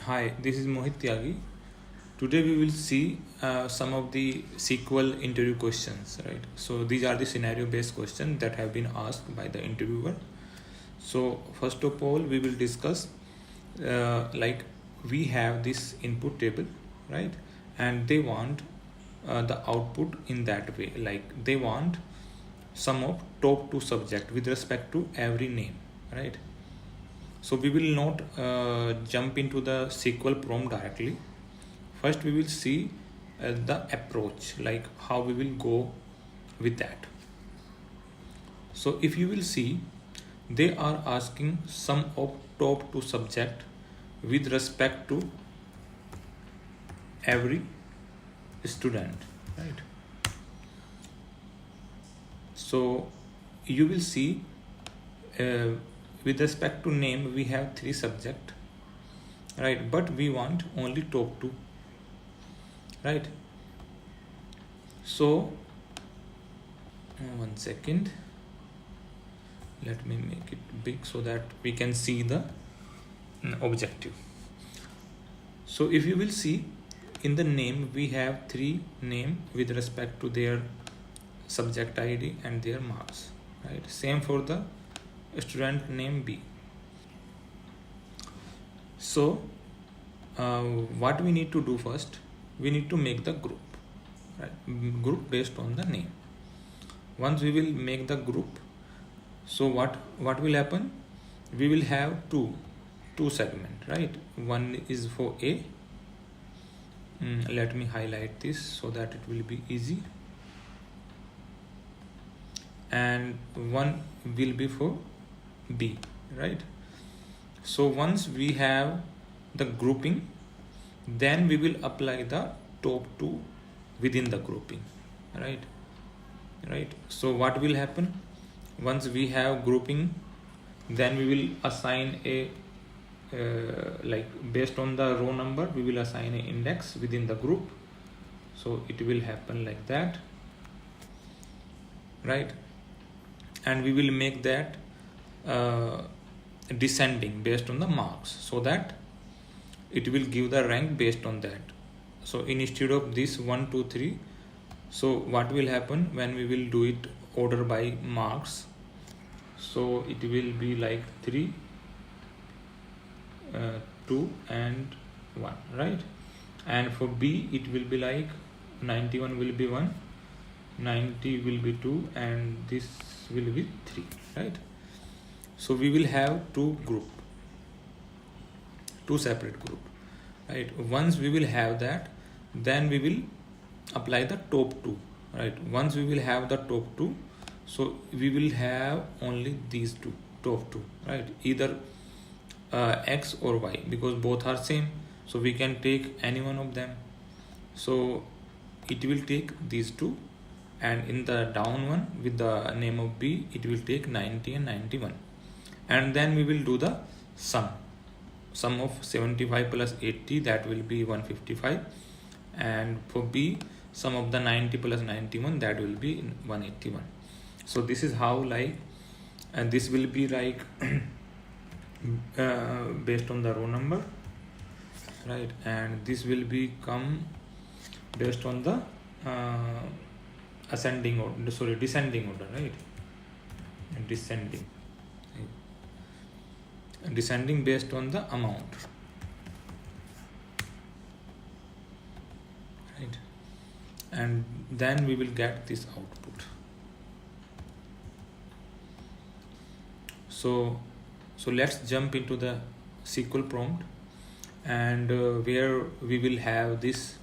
Hi, this is Mohit Tyagi. Today we will see some of the SQL interview questions, right? So these are the scenario-based questions that have been asked by the interviewer. So first of all, we will discuss like we have this input table, right? And they want the output in that way. Like they want sum of top two subject with respect to every name, right? So we will not jump into the SQL prompt directly. First we will see the approach, like how we will go with that. So if you will see, they are asking sum of top two subject with respect to every student, right? So you will see with respect to name we have three subject, right? But we want only top two, right? So one second, let me make it big so that we can see the objective. So if you will see in the name we have three name with respect to their subject ID and their marks, right? Same for the student name B. So what we need to do first, we need to make the group, right? Group based on the name. Once we will make the group, so what will happen, we will have two segment, right? One is for A. Let me highlight this so that it will be easy, and one will be for B, right? So once we have the grouping, then we will apply the top two within the grouping, right? So what will happen, once we have grouping, then we will assign a like based on the row number we will assign an index within the group. So it will happen like that, right? And we will make that descending based on the marks, so that it will give the rank based on that. So instead of this 1 2 3, so what will happen when we will do it order by marks, so it will be like 3 2 and 1, right? And for B it will be like 91 will be 1, 90 will be 2, and this will be 3, right? So we will have two separate group, right? Once we will have that, then we will apply the top two, right? Once we will have the top two, so we will have only these two top two, right? Either X or Y, because both are same, so we can take any one of them. So it will take these two, and in the down one with the name of B, it will take 90 and 91, and then we will do the sum of 75 plus 80, that will be 155, and for B sum of the 90 plus 91, that will be 181. So this is how, like, and this will be like based on the row number, right? And this will become based on the descending order, right? And descending based on the amount, right? And then we will get this output. So let's jump into the SQL prompt, and where we will have this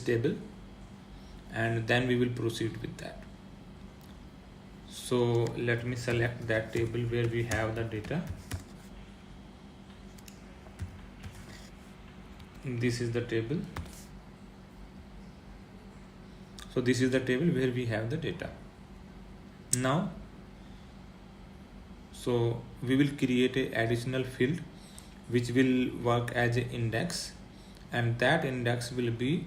table, and then we will proceed with that. So let me select that table where we have the data. This is the table. So this is the table where we have the data. Now, so we will create an additional field which will work as an index, and that index will be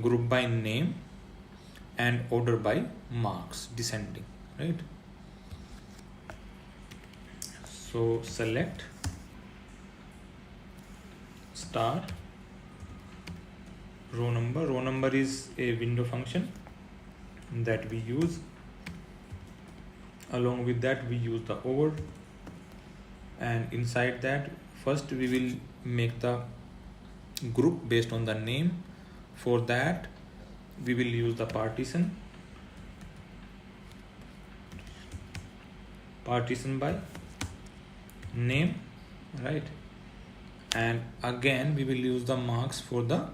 group by name and order by marks, descending, right? So select start row number. Row number is a window function that we use. Along with that we use the over, and inside that first we will make the group based on the name. For that we will use the partition by name, right? And again we will use the marks for the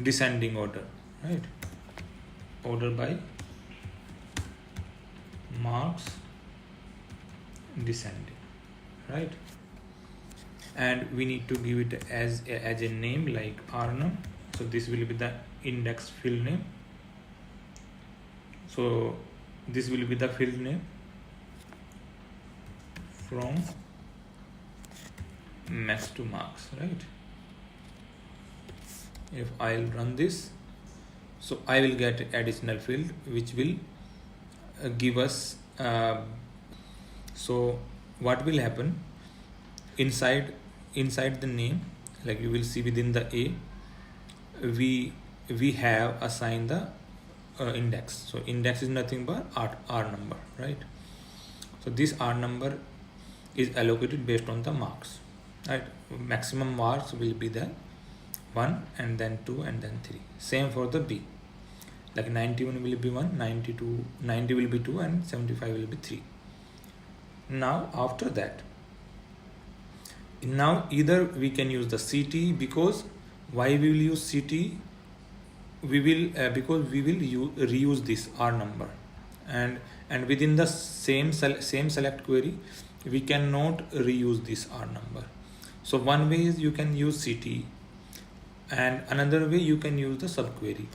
descending order, right? Order by marks descending, right? And we need to give it as a name like rnum. So this will be the index field name. So this will be the field name from max to marks, right? If I'll run this, so I will get additional field which will give us so what will happen inside the name, like you will see within the A, we have assigned the index. So index is nothing but r number, right? So this r number is allocated based on the marks, right? Maximum marks will be the 1 and then 2 and then 3. Same for the B, like 91 will be 1, 90 will be 2 and 75 will be 3. Now after that, now either we can use the CT, because why we will use CT, we will because we will reuse this r number, and within the same select query we cannot reuse this r number. So one way is you can use CT, and another way you can use the subquery.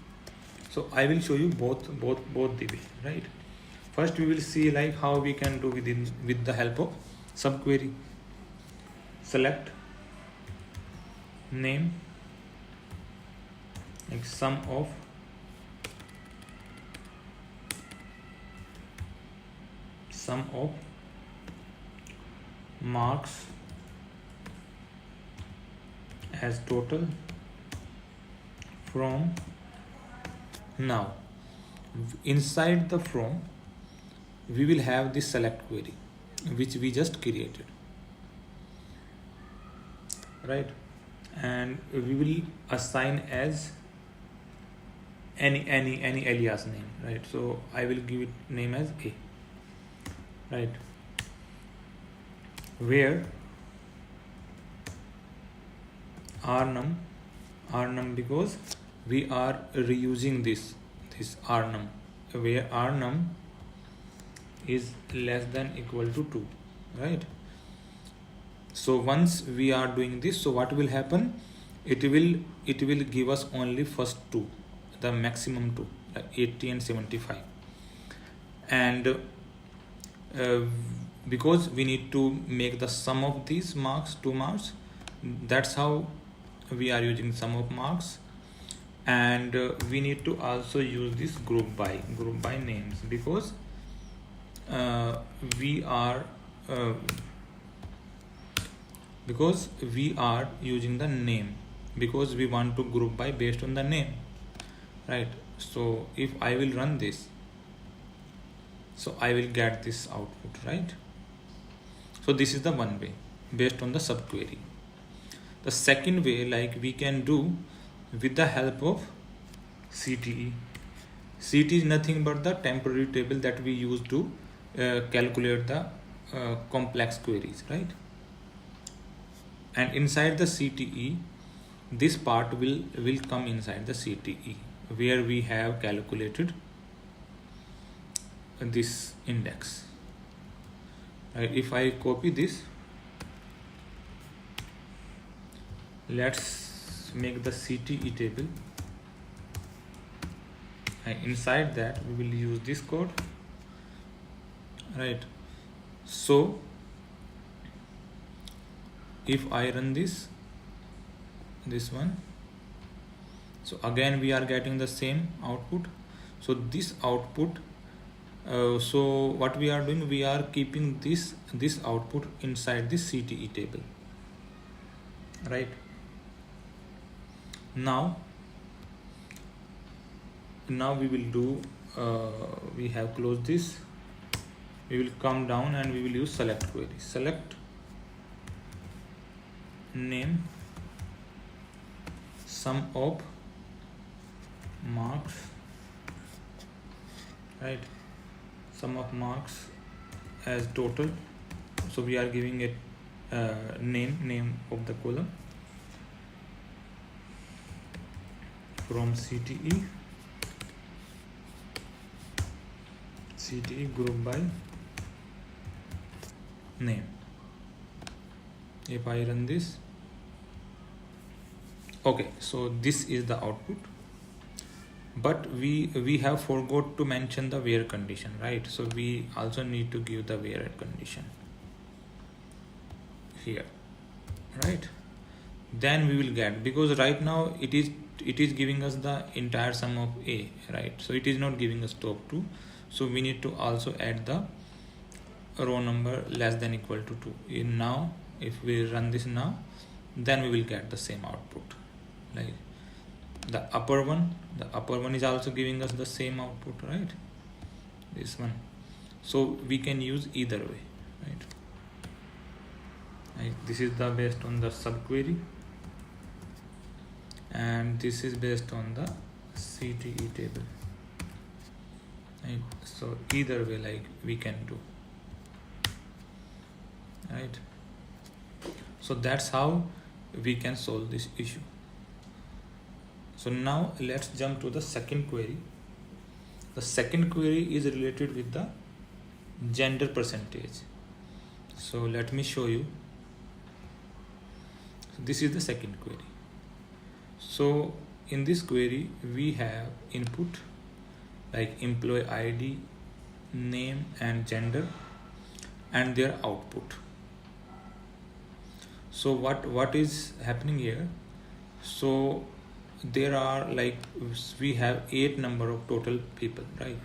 So I will show you both the way, right? First we will see like how we can do with the help of subquery. Select name, like sum of marks as total from. Now inside the from we will have this select query which we just created, right? And we will assign as any alias name, right? So I will give it name as A, right? Where rnum, because we are reusing this rnum, where rnum is less than equal to 2, right? So once we are doing this, so what will happen, it will give us only first 2, the maximum 2, like 80 and 75, and because we need to make the sum of these marks 2 marks, that's how we are using sum of marks. And we need to also use this group by names, because we are using the name, because we want to group by based on the name, right? So if I will run this, so I will get this output, right? So this is the one way based on the subquery. The second way, like we can do with the help of CTE. CTE is nothing but the temporary table that we use to calculate the complex queries, right? And inside the CTE, this part will come inside the CTE, where we have calculated this index, right? If I copy this, let's make the CTE table, and inside that we will use this code, right? So if I run this one, so again we are getting the same output. So this output, so what we are doing, we are keeping this output inside this CTE table, right? Now we will do we have closed this. We will come down and we will use select query. Select name sum of marks, right? Sum of marks as total. So we are giving it name of the column from CTE group by name. If I run this, okay, so this is the output, but we have forgot to mention the where condition, right? So we also need to give the where condition here, right? Then we will get, because right now it is giving us the entire sum of A, right? So it is not giving us top 2, so we need to also add the row number less than equal to 2. Now if we run this now, then we will get the same output. Like the upper one is also giving us the same output, right? This one. So we can use either way, right? This is the based on the subquery, and this is based on the CTE table, right? So either way, like, we can do, right? So that's how we can solve this issue. So now let's jump to the second query. The second query is related with the gender percentage. So let me show you. So this is the second query. So in this query we have input like employee ID, name and gender, and their output. So what is happening here? So there are, like, we have 8 number of total people, right?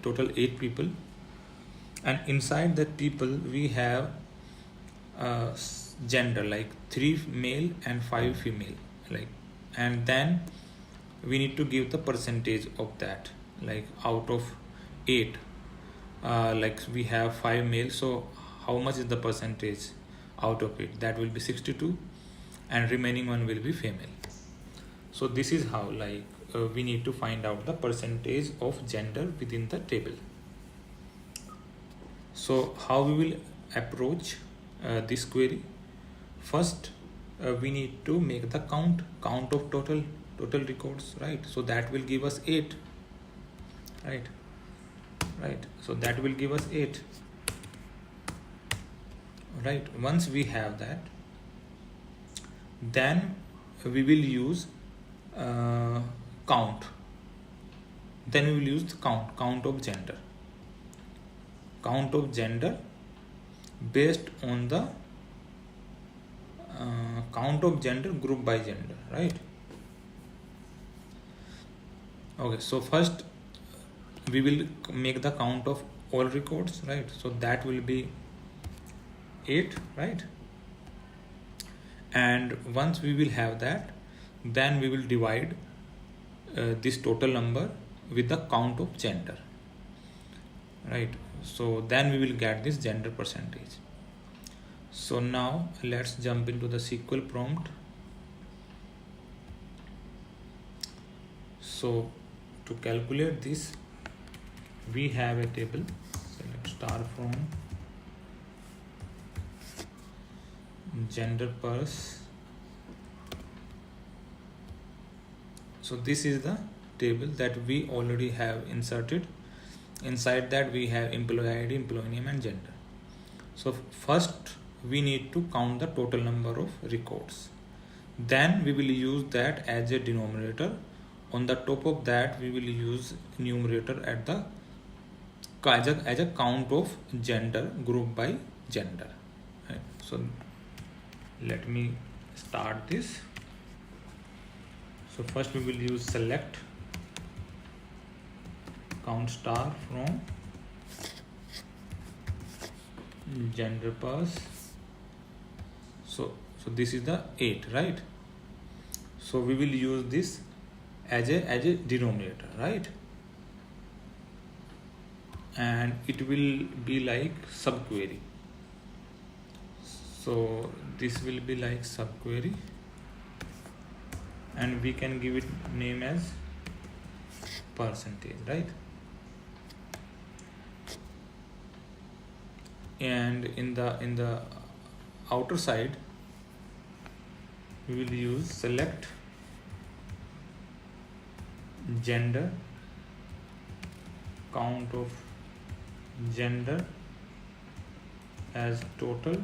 Total 8 people, and inside that people we have gender like 3 male and 5 female, like, and then we need to give the percentage of that, like out of 8, like we have 5 male, so how much is the percentage out of it? That will be 62, and remaining one will be female. So this is how, like, we need to find out the percentage of gender within the table. So how we will approach this query? First we need to make the count of total records, right? So that will give us 8, right? So that will give us 8, right? Once we have that, then we will use count. Then we will use the count of gender. Count of gender based on the count of gender group by gender, right? Okay, so first we will make the count of all records, right? So that will be 8, right? And once we will have that, then we will divide this total number with the count of gender, right? So then we will get this gender percentage. So now let's jump into the SQL prompt. So to calculate this, we have a table. Select star from gender pers. So this is the table that we already have inserted. Inside that we have employee ID, employee name and gender. So first we need to count the total number of records. Then we will use that as a denominator. On the top of that we will use numerator at the as a count of gender group by gender, right? So let me start this. So first we will use select count star from gender pers. So this is the 8, right? So we will use this as a denominator, right? And it will be like subquery. So this will be like subquery, and we can give it name as percentage, right? And in the outer side we will use select gender, count of gender as total,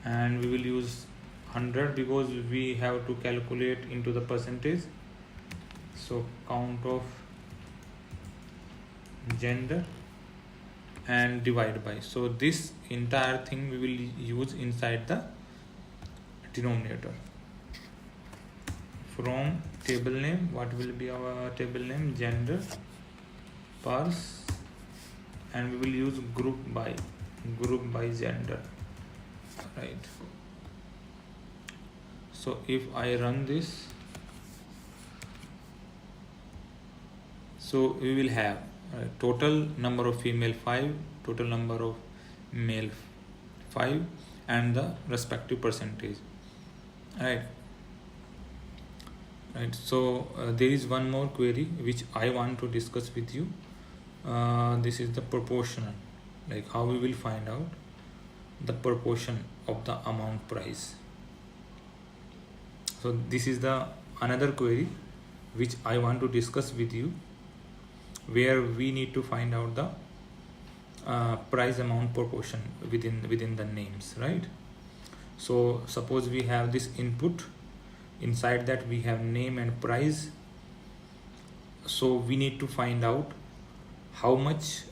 and we will use 100 because we have to calculate into the percentage. So count of gender and divide by. So this entire thing we will use inside the denominator. From table name, what will be our table name? Gender, parse, and we will use group by gender, right? So if I run this, so we will have total number of female 5, total number of male 5, and the respective percentage, right? So there is one more query which I want to discuss with you. This is the proportional, like how we will find out the proportion of the amount price. So this is the another query which I want to discuss with you, where we need to find out the price amount proportion within the names, right? So suppose we have this input, inside that we have name and price. So we need to find out how much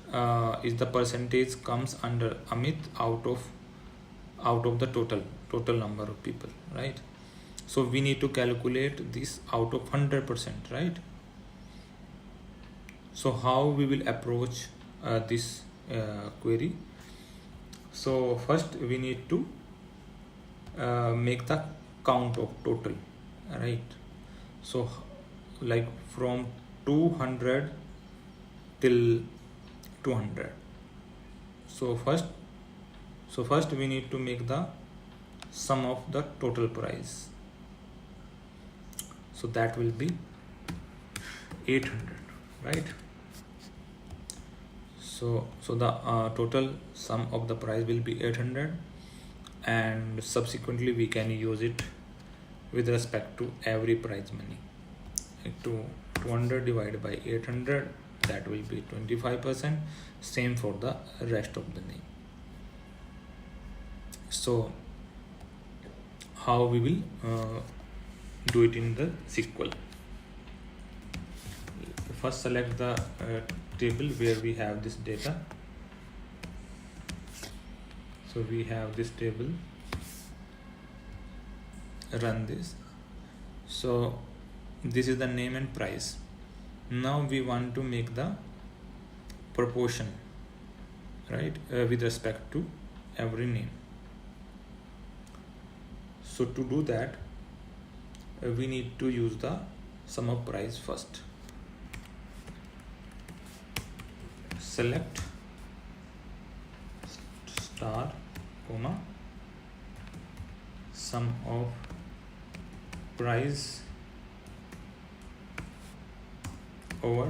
is the percentage comes under Amit out of the total number of people, right? So we need to calculate this out of 100%, right? So how we will approach this query? So first we need to make the count of total, right? So like from 200 till 200. So first we need to make the sum of the total price. So that will be 800, right? So the total sum of the price will be 800, and subsequently we can use it with respect to every prize money. Like 200 divided by 800, that will be 25%. Same for the rest of the name. So how we will do it in the SQL? First select the table where we have this data. So we have this table, run this. So this is the name and price. Now we want to make the proportion, right, with respect to every name. So to do that, we need to use the sum of price first. Select star comma sum of price over,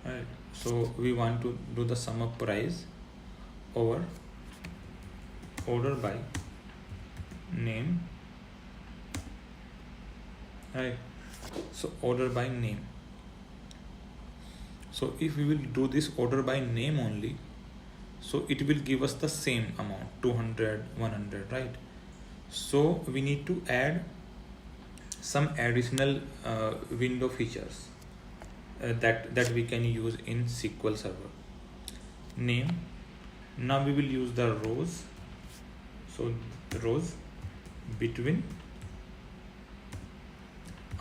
right? So we want to do the sum of price over order by name, right? So order by name. So if we will do this order by name only, so it will give us the same amount, 200, 100, right? So we need to add some additional window features that we can use in SQL Server. Name. Now we will use the rows. So the rows between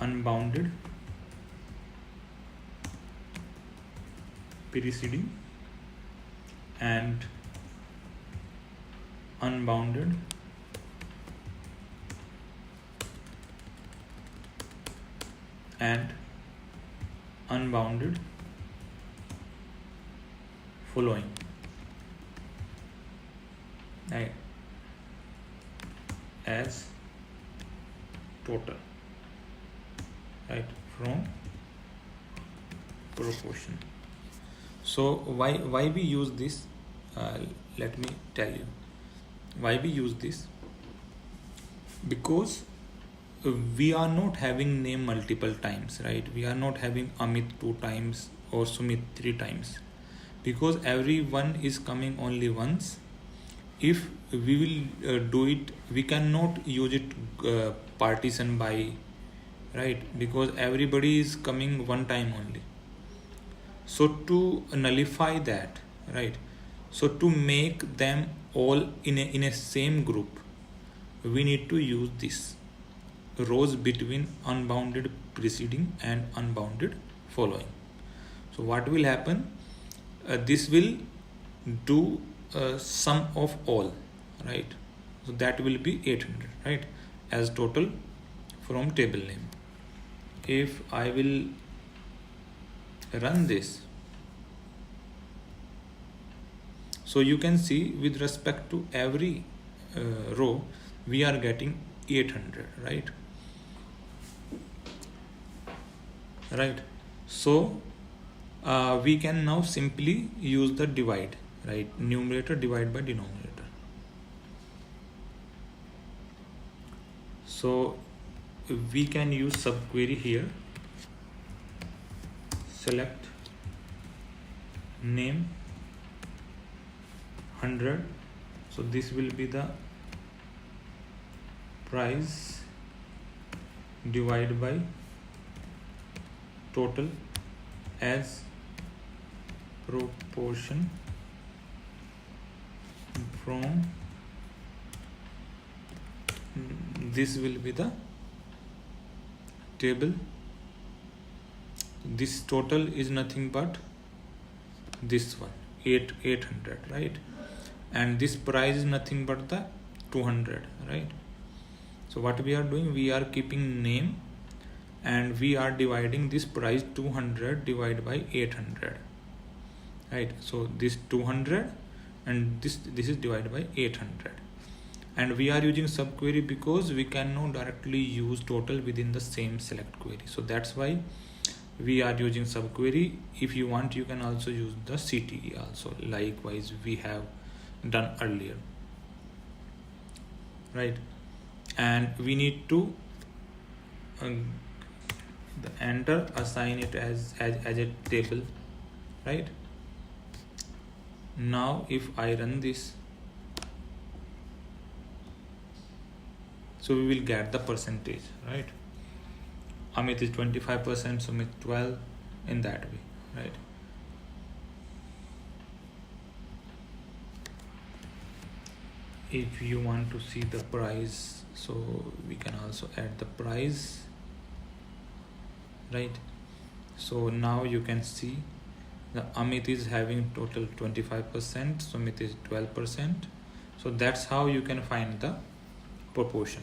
unbounded, preceding, and unbounded and unbounded following, right, as total, right, from proportion. So why we use this? Let me tell you why we use this. Because we are not having name multiple times, right? We are not having Amit 2 times or Sumit 3 times, because everyone is coming only once. If we will do it, we cannot use it partition by, right, because everybody is coming one time only. So to nullify that, right, so to make them all in a same group, we need to use this rows between unbounded preceding and unbounded following. So what will happen? This will do sum of all, right? So that will be 800, right, as total from table name. If I will run this, so you can see with respect to every row we are getting 800, right? So we can now simply use the divide, right? Numerator divide by denominator. So we can use subquery here. Select name 100. So this will be the price divided by total as proportion from, this will be the table. This total is nothing but this one, 800, right? And this price is nothing but the 200, right? So what we are doing, we are keeping name and we are dividing this price 200 divided by 800, right? So this 200 and this is divided by 800. And we are using subquery because we cannot directly use total within the same select query. So that's why we are using subquery. If you want, you can also use the CTE also, likewise we have done earlier, right? And we need to enter, assign it as a table, right? Now if I run this, so we will get the percentage, right? Amit is 25%, Sumit 12, in that way, right? If you want to see the price, so we can also add the price, right? So now you can see the Amit is having total 25%, Sumit is 12%. So that's how you can find the proportion.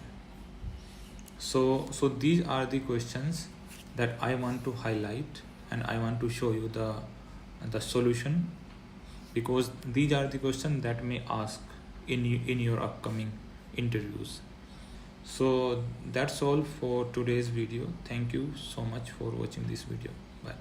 So these are the questions that I want to highlight, and I want to show you the solution, because these are the questions that may ask in your upcoming interviews. So that's all for today's video. Thank you so much for watching this video. Bye.